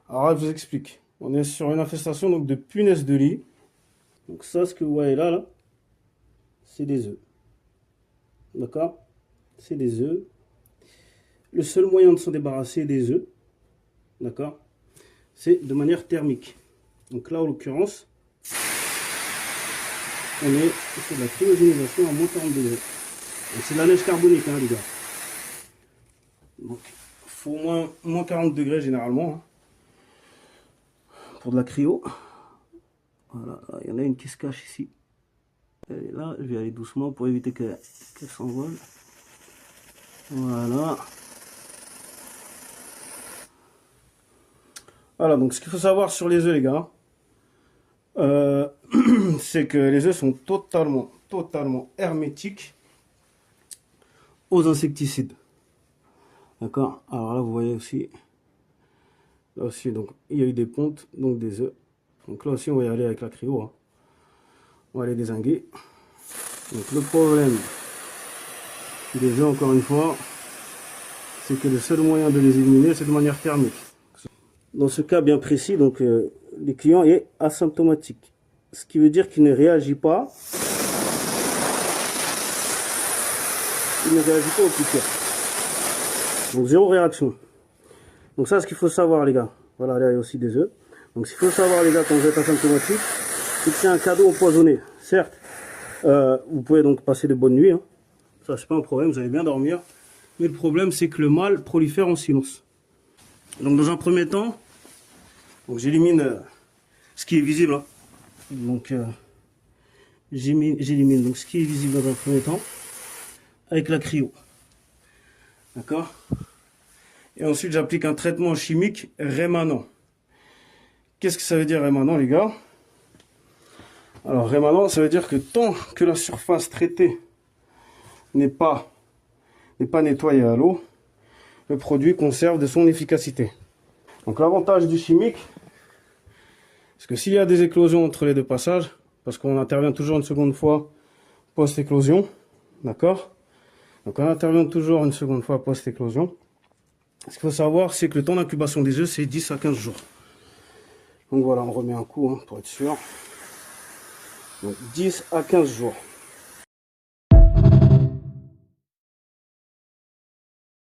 Alors là, je vous explique. On est sur une infestation donc, de punaises de lit. Donc ça, ce que vous voyez là, c'est des œufs. D'accord? C'est des œufs. Le seul moyen de s'en débarrasser des œufs, d'accord, c'est de manière thermique. Donc là, en l'occurrence, on est sur de la cryogénisation à moins 40 degrés. C'est de la neige carbonique, hein, les gars. Donc, il faut au moins 40 degrés généralement, hein, pour de la cryo. Voilà, il y en a une qui se cache ici. Elle est là, je vais aller doucement pour éviter qu'elle s'envole. Voilà. Voilà, donc ce qu'il faut savoir sur les œufs, les gars, c'est que les œufs sont totalement hermétiques aux insecticides. D'accord? Alors là, vous voyez aussi, là aussi, donc il y a eu des pontes, donc des œufs. Donc là aussi, on va y aller avec la cryo. Hein. On va les dézinguer. Donc le problème des œufs, encore une fois, c'est que le seul moyen de les éliminer, c'est de manière thermique. Dans ce cas bien précis, donc le client est asymptomatique. Ce qui veut dire qu'il ne réagit pas. Il ne réagit pas au piqueur. Donc zéro réaction. Donc ça, ce qu'il faut savoir, les gars. Voilà, là il y a aussi des œufs. Donc ce qu'il faut savoir, les gars, quand vous êtes asymptomatique, c'est que c'est un cadeau empoisonné. Certes, vous pouvez donc passer de bonnes nuits. Hein. Ça, c'est pas un problème, vous allez bien dormir. Mais le problème, c'est que le mal prolifère en silence. Donc dans un premier temps, j'élimine ce qui est visible. Hein. Donc j'élimine donc ce qui est visible dans un premier temps avec la cryo. D'accord? Et ensuite, j'applique un traitement chimique rémanent. Qu'est-ce que ça veut dire rémanent, les gars? Alors rémanent, ça veut dire que tant que la surface traitée n'est pas nettoyée à l'eau, le produit conserve de son efficacité. Donc l'avantage du chimique, c'est que s'il y a des éclosions entre les deux passages, parce qu'on intervient toujours une seconde fois post-éclosion, d'accord? Donc on intervient toujours une seconde fois post-éclosion. Ce qu'il faut savoir, c'est que le temps d'incubation des œufs, c'est 10 à 15 jours. Donc voilà, on remet un coup hein, pour être sûr. Donc 10 à 15 jours.